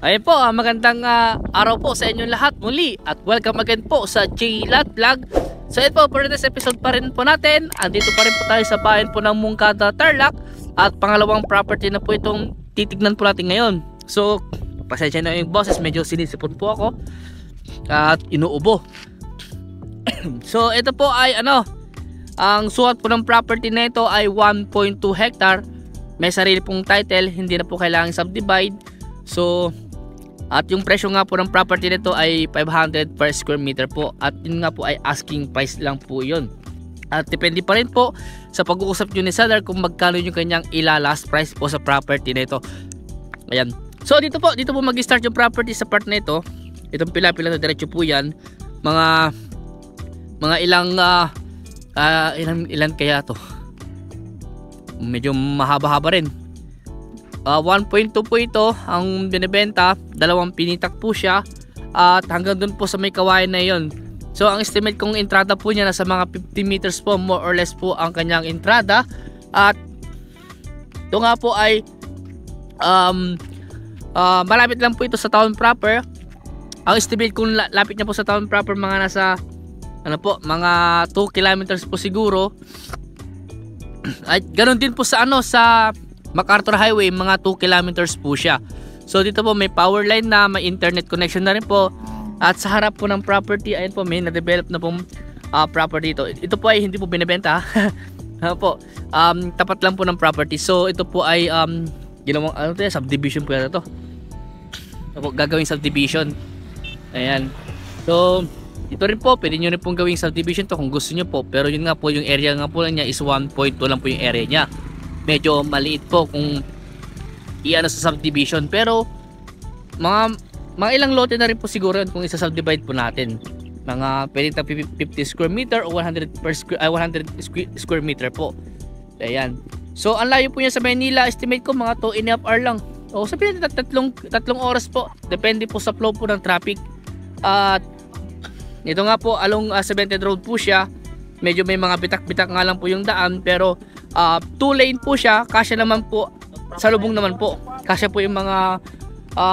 Ayun po, magandang araw po sa inyong lahat muli at welcome again po sa J-Lat Vlog. So ito po, for this episode pa rin po natin, andito pa rin po tayo sa bayan po ng Moncada, Tarlac, at pangalawang property na po itong titignan po natin ngayon. So, pasensya na yung boses, medyo sinisipon po ako at inuubo. So ito po ay ang sukat po ng property na ito ay 1.2 hectare. May sarili pong title, hindi na po kailangang subdivide. So, at yung presyo nga po ng property nito ay 500 per square meter po. At yun nga po ay asking price lang po yun. At depende pa rin po sa pag-uusap nyo ni seller kung magkano yung kanyang last price po sa property na ito. Ayan. So dito po mag-start yung property sa part na ito. Itong pila-pila na diretso po yan. Mga ilan kaya to? Medyo mahaba-haba rin. 1.2 po ito ang binibenta, dalawang pinitak po siya at hanggang dun po sa may kawayan na yon. So ang estimate kong entrada po niya nasa mga 50 meters po, more or less po ang kanyang entrada. At ito nga po ay malapit lang po ito sa town proper. Ang estimate kung lapit niya po sa town proper mga nasa mga 2 kilometers po siguro. At ganoon din po sa sa MacArthur Highway, mga 2 kilometers po siya. So dito po may power line na, may internet connection na rin po. At sa harap po ng property, ayun po may na-develop na pong property ito. Ito po ay hindi po binibenta. Tapat lang po ng property. So ito po ay ginawang subdivision po ito. Gagawing subdivision. Ayan. So ito rin po, pwede nyo rin pong gawing subdivision to kung gusto nyo po. Pero yun nga po, yung area nga po lang niya is 1.2 lang po yung area niya. Medyo maliit po kung sa subdivision, pero mga ilang lote na rin po siguro yun kung isa-subdivide po natin. Mga pwedeng 50 square meter o 100 square meter po. Ayan. So ang layo po niya sa Manila, estimate ko mga 2.5 hour lang. O sabihin natin tatlong oras po, depende po sa flow po ng traffic. At ito nga po, along 70 road po siya. Medyo may mga bitak-bitak nga lang po yung daan, pero 2 lane po siya. Kasya naman po, sa lubong naman po, kasya po yung mga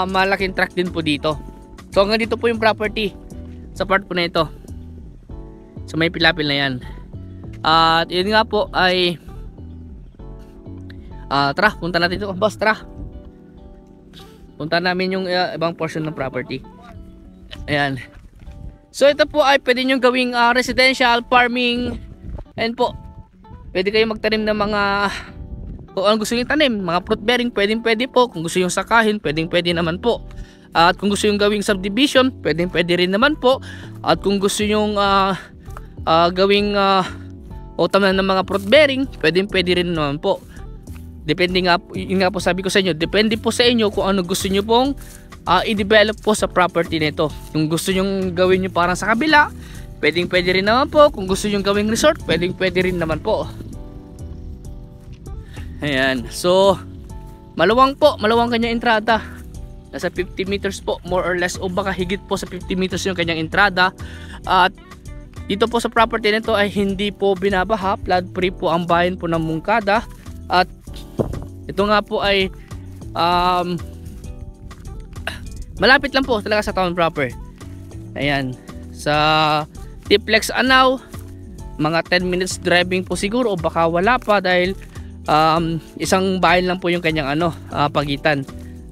malaking truck din po dito. So hanggang dito po yung property sa part po na ito, so may pilapil na yan. At yun nga po ay tara, punta natin ito. Boss, tara, punta namin yung ibang portion ng property. Ayan. So ito po ay pwede nyo gawing residential, farming. Ayan po, pwede kayo magtanim ng mga kung ano gusto nyo tanim, mga fruit bearing, pwede po. Kung gusto nyo sakahin, pwede naman po. At kung gusto nyo gawing subdivision, pwede rin naman po. At kung gusto nyo gawing taman ng mga fruit bearing, pwede rin naman po. Depende nga, yun nga po sabi ko sa inyo, depende po sa inyo kung ano gusto nyo pong i-develop po sa property nito. Kung gusto nyo gawin nyo parang sa kabila, pwede rin naman po. Kung gusto nyo gawing resort, pwede rin naman po. Ayan. So maluwang kanyang entrada. Nasa 50 meters po, more or less, o baka higit po sa 50 meters yung kanyang entrada. At dito po sa property nito ay hindi po binabaha, flood free po ang bayan po ng Moncada. At ito nga po ay malapit lang po talaga sa town proper. Ayan. Sa Tiplex Anao, mga 10 minutes driving po siguro, o baka wala pa dahil isang bayan lang po yung kanyang pagitan.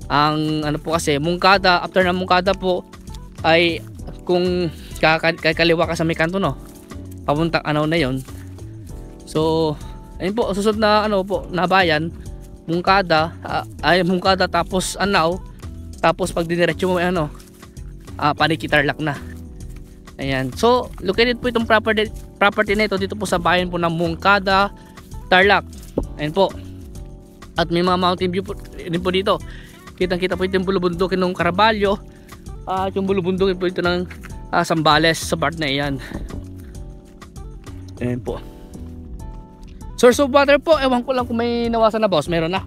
Ang po kasi Moncada, after ng Moncada po ay kung kakaliwa ka sa may kanto papuntang Anao na yon. So ayun po, susunod na na bayan, Moncada, Moncada tapos Anao. Tapos pag diniretso mo Paniki Tarlac na. Ayan. So located po itong property na ito dito po sa bayan po ng Moncada, Tarlac. Ayan po. At may mga mountain view po din po dito. Kitang-kita po itong bulubundukin ng Caraballo. At yung bulubundukin po ito ng Zambales sa part na iyan. Ayan po. Source of water po, ewan ko lang kung may nawasa na, boss. Meron na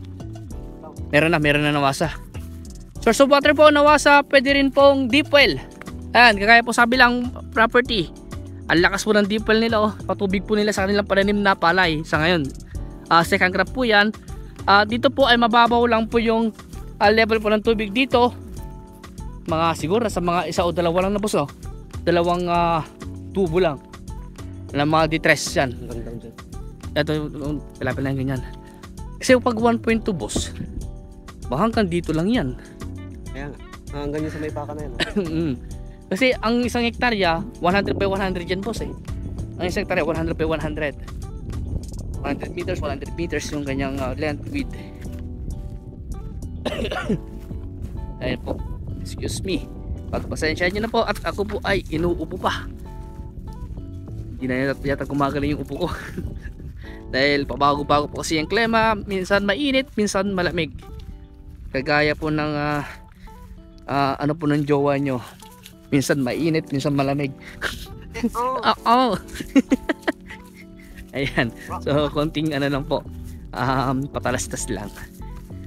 nawasa. Source of water po nawasa, pwede rin pong deep well. Ayan, kagaya po sabi lang property. Ang lakas po ng deep well nila, patubig po nila sa kanilang pananim na palay sa ngayon. Second crop po yan. Dito po ay mababaw lang po yung level po ng tubig dito. mga siguro sa mga isa o dalawa lang na boss, no? Dalawang tubo lang na mga detress yan. Hanggang down dyan. Ito palapil na ganyan. Kasi pag 1.2 boss, hanggang dito lang yan. Kaya nga, hanggang yun sa may paka na yan. Kasi ang isang hektarya 100 by 100 yan boss eh. Ang isang hektarya 100 by 100 meters, 100 meters yung kanyang length width. Ayun po, excuse me, pagpasensyahan nyo na po at ako po ay inuupo pa. Hindi na yata gumagaling yung upo ko. Dahil pabago-bago po kasi yung klima, minsan mainit, minsan malamig. Kagaya po ng ano po ng jowa nyo, minsan mainit, minsan malamig. Oo. Ayan, so konting ano lang po, patalastas lang.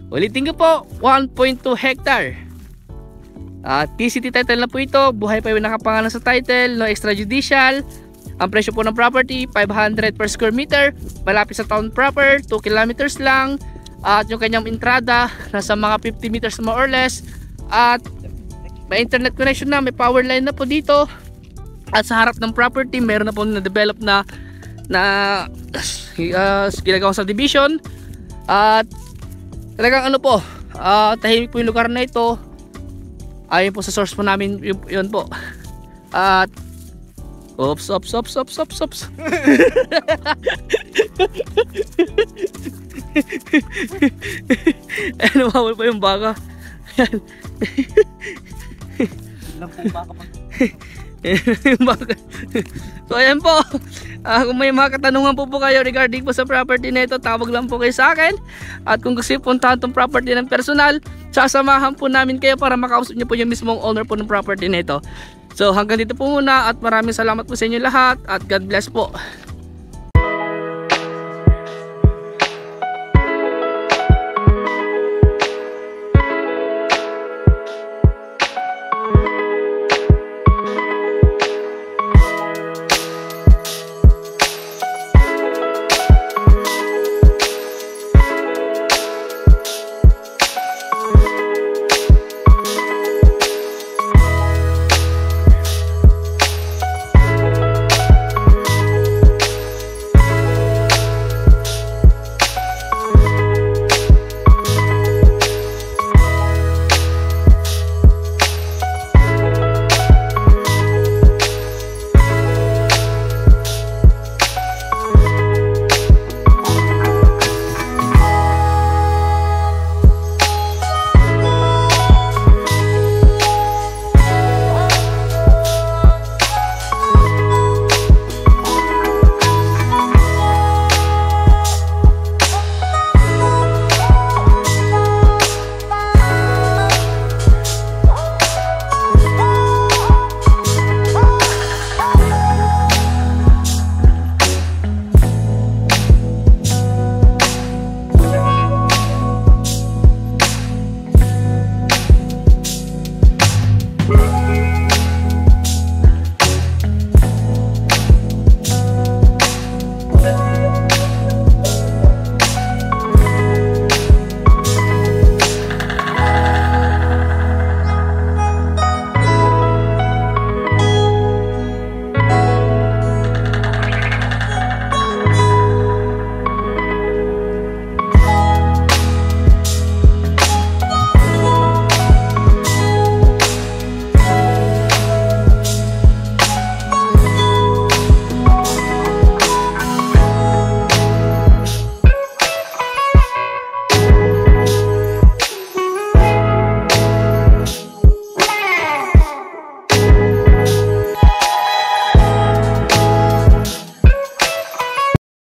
Ulitin ko po, 1.2 hectare. TCT title na po ito, buhay pa yung nakapangalan sa title, no extrajudicial. Ang presyo po ng property 500 per square meter, malapit sa town proper, 2 kilometers lang. At yung kanyang entrada nasa mga 50 meters more or less. At may internet connection na, may power line na po dito. At sa harap ng property meron na po na-develop na ginagawang subdivision. At talagang ano po, tahimik po yung lugar na ito. Ayon po sa source po namin yun po. At ops. Ano, bawal pa yung baka. Ilang po baka pa. Yung baka. So ayan po, kung may mga katanungan po kayo regarding po sa property na ito, tawag lang po kayo sa akin. At kung gusto nyo puntahan itong property ng personal, sasamahan po namin kayo para makausap nyo po yung mismong owner po ng property na ito. So hanggang dito po muna at maraming salamat po sa inyo lahat at God bless po.